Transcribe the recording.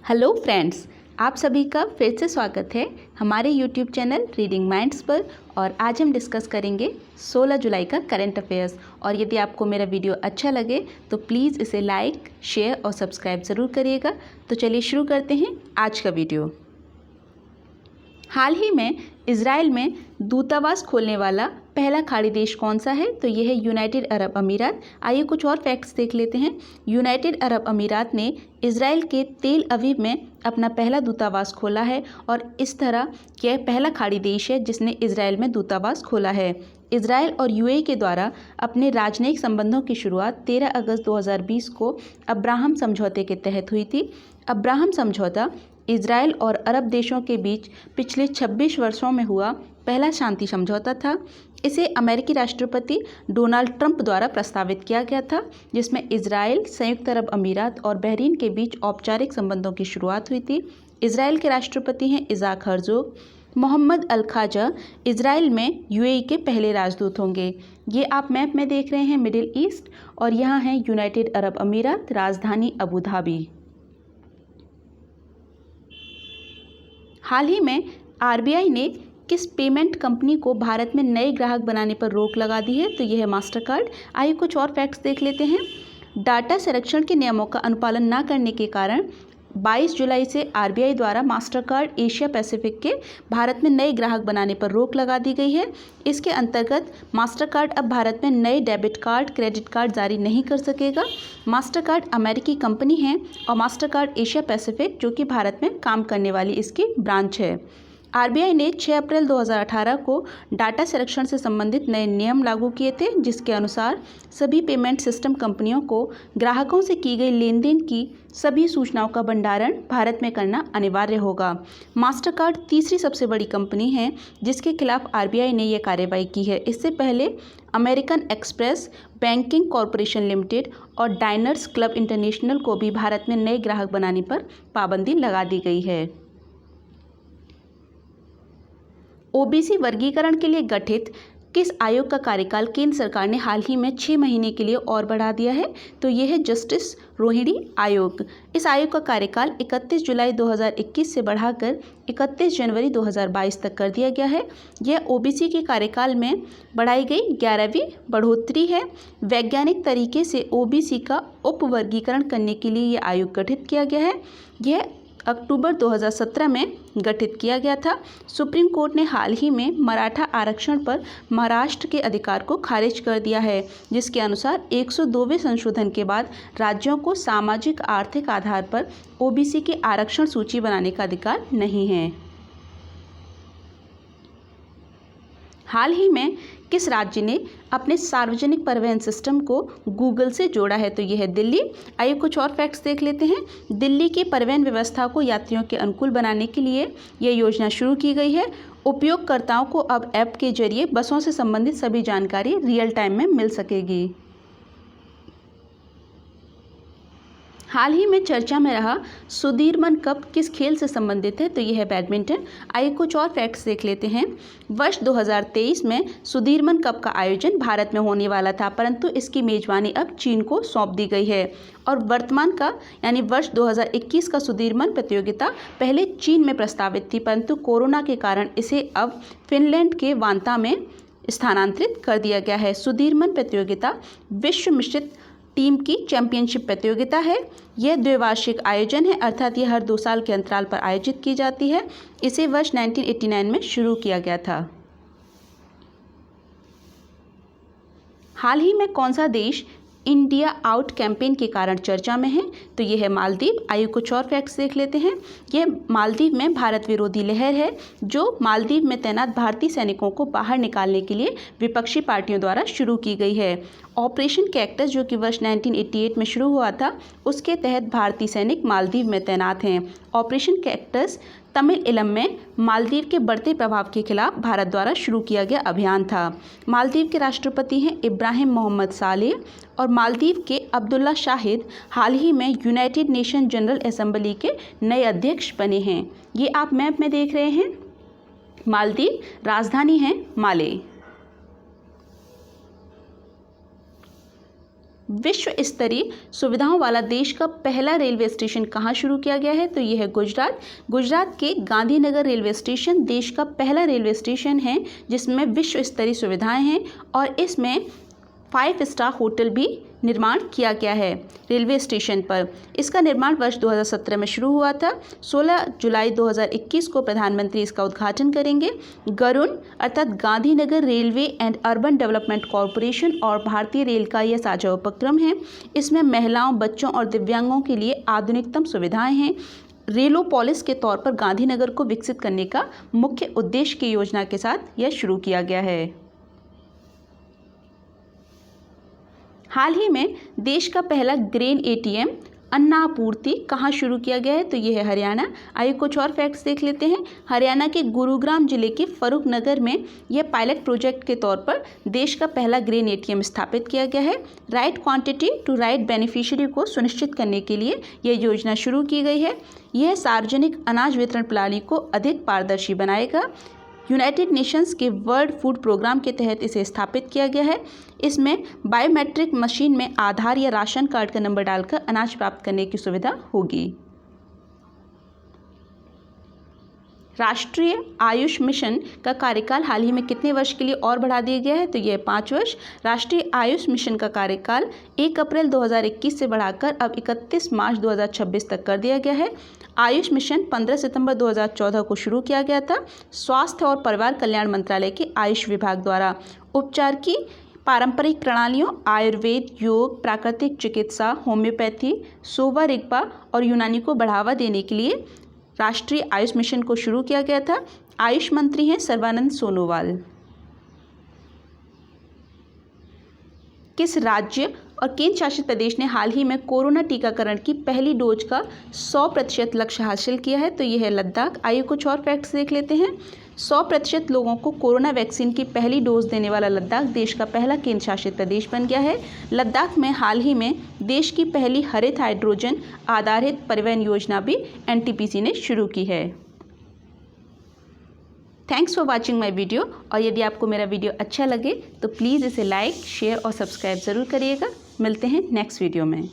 Hello friends, आप सभी का फिर से स्वागत है हमारे यूट्यूब चैनल रीडिंग माइंड्स पर। और आज हम डिस्कस करेंगे 16 जुलाई का करंट अफेयर्स। और यदि आपको मेरा वीडियो अच्छा लगे तो प्लीज़ इसे लाइक, शेयर और सब्सक्राइब ज़रूर करिएगा। तो चलिए शुरू करते हैं आज का वीडियो। हाल ही में इजराइल में दूतावास खोलने वाला पहला खाड़ी देश कौन सा है? तो यह है यूनाइटेड अरब अमीरात। आइए कुछ और फैक्ट्स देख लेते हैं। यूनाइटेड अरब अमीरात ने इजराइल के तेल अवीव में अपना पहला दूतावास खोला है और इस तरह यह पहला खाड़ी देश है जिसने इजराइल में दूतावास खोला है। इजराइल और यूएई के द्वारा अपने राजनयिक संबंधों की शुरुआत 13 अगस्त 2020 को अब्राहम समझौते के तहत हुई थी। अब्राहम समझौता इजराइल और अरब देशों के बीच पिछले 26 वर्षों में हुआ पहला शांति समझौता था। इसे अमेरिकी राष्ट्रपति डोनाल्ड ट्रंप द्वारा प्रस्तावित किया गया था, जिसमें इजराइल, संयुक्त अरब अमीरात और बहरीन के बीच औपचारिक संबंधों की शुरुआत हुई थी। इजराइल के राष्ट्रपति हैं इज़ाक हर्जोग। मोहम्मद अल खाजा इजराइल में यूएई के पहले राजदूत होंगे। ये आप मैप में देख रहे हैं मिडिल ईस्ट, और यहाँ है यूनाइटेड अरब अमीरात, राजधानी अबू धाबी। हाल ही में आरबीआई ने किस पेमेंट कंपनी को भारत में नए ग्राहक बनाने पर रोक लगा दी है? तो यह है मास्टरकार्ड। आइए कुछ और फैक्ट्स देख लेते हैं। डाटा संरक्षण के नियमों का अनुपालन न करने के कारण 22 जुलाई से आरबीआई द्वारा मास्टरकार्ड एशिया पैसिफिक के भारत में नए ग्राहक बनाने पर रोक लगा दी गई है। इसके अंतर्गत मास्टरकार्ड अब भारत में नए डेबिट कार्ड, क्रेडिट कार्ड जारी नहीं कर सकेगा। मास्टरकार्ड अमेरिकी कंपनी है और मास्टरकार्ड एशिया पैसिफिक जो कि भारत में काम करने वाली इसकी ब्रांच है। आरबीआई ने 6 अप्रैल 2018 को डाटा संरक्षण से संबंधित नए नियम लागू किए थे, जिसके अनुसार सभी पेमेंट सिस्टम कंपनियों को ग्राहकों से की गई लेनदेन की सभी सूचनाओं का भंडारण भारत में करना अनिवार्य होगा। मास्टरकार्ड तीसरी सबसे बड़ी कंपनी है जिसके खिलाफ आरबीआई ने यह कार्रवाई की है। इससे पहले American express banking corporation limited और डाइनर्स क्लब इंटरनेशनल को भी भारत में नए ग्राहक बनाने पर पाबंदी लगा दी गई है। ओबीसी वर्गीकरण के लिए गठित किस आयोग का कार्यकाल केंद्र सरकार ने हाल ही में 6 महीने के लिए और बढ़ा दिया है? तो यह है जस्टिस रोहिणी आयोग। इस आयोग का कार्यकाल 31 जुलाई 2021 से बढ़ाकर 31 जनवरी 2022 तक कर दिया गया है। यह ओबीसी के कार्यकाल में बढ़ाई गई 11वीं बढ़ोतरी है। वैज्ञानिक तरीके से ओबीसी का उपवर्गीकरण करने के लिए यह आयोग गठित किया गया है। यह अक्टूबर 2017 में गठित किया गया था। सुप्रीम कोर्ट ने हाल ही में मराठा आरक्षण पर महाराष्ट्र के अधिकार को खारिज कर दिया है, जिसके अनुसार 102वें संशोधन के बाद राज्यों को सामाजिक आर्थिक आधार पर ओबीसी की आरक्षण सूची बनाने का अधिकार नहीं है। हाल ही में किस राज्य ने अपने सार्वजनिक परिवहन सिस्टम को गूगल से जोड़ा है? तो यह है दिल्ली। आइए कुछ और फैक्ट्स देख लेते हैं। दिल्ली की परिवहन व्यवस्था को यात्रियों के अनुकूल बनाने के लिए यह योजना शुरू की गई है। उपयोगकर्ताओं को अब ऐप के जरिए बसों से संबंधित सभी जानकारी रियल टाइम में मिल सकेगी। हाल ही में चर्चा में रहा सुदीरमन कप किस खेल से संबंधित है? तो यह है बैडमिंटन। आइए कुछ और फैक्ट्स देख लेते हैं। वर्ष 2023 में सुदीरमन कप का आयोजन भारत में होने वाला था, परंतु इसकी मेजबानी अब चीन को सौंप दी गई है। और वर्तमान का यानी वर्ष 2021 का सुदीरमन प्रतियोगिता पहले चीन में प्रस्तावित थी, परंतु कोरोना के कारण इसे अब फिनलैंड के वांता में स्थानांतरित कर दिया गया है। सुदीरमन प्रतियोगिता विश्व मिश्रित टीम की चैंपियनशिप प्रतियोगिता है। यह द्विवार्षिक आयोजन है, अर्थात यह हर 2 साल के अंतराल पर आयोजित की जाती है। इसे वर्ष 1989 में शुरू किया गया था। हाल ही में कौन सा देश इंडिया आउट कैंपेन के कारण चर्चा में है? तो यह है मालदीव। आइए कुछ और फैक्ट्स देख लेते हैं। यह मालदीव में भारत विरोधी लहर है जो मालदीव में तैनात भारतीय सैनिकों को बाहर निकालने के लिए विपक्षी पार्टियों द्वारा शुरू की गई है। ऑपरेशन कैक्टस जो कि वर्ष 1988 में शुरू हुआ था, उसके तहत भारतीय सैनिक मालदीव में तैनात हैं। ऑपरेशन कैक्टस तमिल इलम में मालदीव के बढ़ते प्रभाव के खिलाफ भारत द्वारा शुरू किया गया अभियान था। मालदीव के राष्ट्रपति हैं इब्राहिम मोहम्मद सालेह और मालदीव के अब्दुल्ला शाहिद हाल ही में यूनाइटेड नेशन जनरल असेंबली के नए अध्यक्ष बने हैं। ये आप मैप में देख रहे हैं। मालदीव राजधानी है माले। विश्व स्तरीय सुविधाओं वाला देश का पहला रेलवे स्टेशन कहाँ शुरू किया गया है? तो यह है गुजरात। गुजरात के गांधीनगर रेलवे स्टेशन देश का पहला रेलवे स्टेशन है जिसमें विश्व स्तरीय सुविधाएं हैं और इसमें 5 स्टार होटल भी निर्माण किया गया है रेलवे स्टेशन पर। इसका निर्माण वर्ष 2017 में शुरू हुआ था। 16 जुलाई 2021 को प्रधानमंत्री इसका उद्घाटन करेंगे। गरुण अर्थात Gandhinagar railway and urban development corporation और भारतीय रेल का यह साझा उपक्रम है। इसमें महिलाओं, बच्चों और दिव्यांगों के लिए आधुनिकतम सुविधाएं हैं। रेलोपोलिस के तौर पर गांधीनगर को विकसित करने का मुख्य उद्देश्य की योजना के साथ यह शुरू किया गया है। हाल ही में देश का पहला ग्रेन एटीएम अन्नापूर्ति कहाँ शुरू किया गया है? तो ये है हरियाणा। आइए कुछ और फैक्ट्स देख लेते हैं। हरियाणा के गुरुग्राम जिले के फरुखनगर में यह पायलट प्रोजेक्ट के तौर पर देश का पहला ग्रेन एटीएम स्थापित किया गया है। Right quantity to right beneficiary को सुनिश्चित करने के लिए यह योजना शुरू की गई है। यह सार्वजनिक अनाज वितरण प्रणाली को अधिक पारदर्शी बनाएगा। यूनाइटेड नेशंस के वर्ल्ड फूड प्रोग्राम के तहत इसे स्थापित किया गया है। इसमें बायोमेट्रिक मशीन में आधार या राशन कार्ड का नंबर डालकर अनाज प्राप्त करने की सुविधा होगी। राष्ट्रीय आयुष मिशन का कार्यकाल हाल ही में कितने वर्ष के लिए और बढ़ा दिया गया है? तो यह 5 वर्ष। राष्ट्रीय आयुष मिशन का कार्यकाल 1 अप्रैल 2021 से बढ़ाकर अब 31 मार्च 2026 तक कर दिया गया है। आयुष मिशन 15 सितंबर 2014 को शुरू किया गया था। स्वास्थ्य और परिवार कल्याण मंत्रालय के आयुष विभाग द्वारा उपचार की पारंपरिक प्रणालियों आयुर्वेद, योग, प्राकृतिक चिकित्सा, होम्योपैथी, सोवा रिगपा और यूनानी को बढ़ावा देने के लिए राष्ट्रीय आयुष मिशन को शुरू किया गया था। आयुष मंत्री हैं सर्बानंद सोनोवाल। किस राज्य और केंद्र शासित प्रदेश ने हाल ही में कोरोना टीकाकरण की पहली डोज का 100% लक्ष्य हासिल किया है? तो यह है लद्दाख। आइए कुछ और फैक्ट्स देख लेते हैं। 100% लोगों को कोरोना वैक्सीन की पहली डोज देने वाला लद्दाख देश का पहला केंद्र शासित प्रदेश बन गया है। लद्दाख में हाल ही में देश की पहली हरित हाइड्रोजन आधारित परिवहन योजना भी एनटीपीसी ने शुरू की है। Thanks for watching my video. और यदि आपको मेरा वीडियो अच्छा लगे तो प्लीज़ इसे लाइक, शेयर और सब्सक्राइब ज़रूर करिएगा। मिलते हैं नेक्स्ट वीडियो में।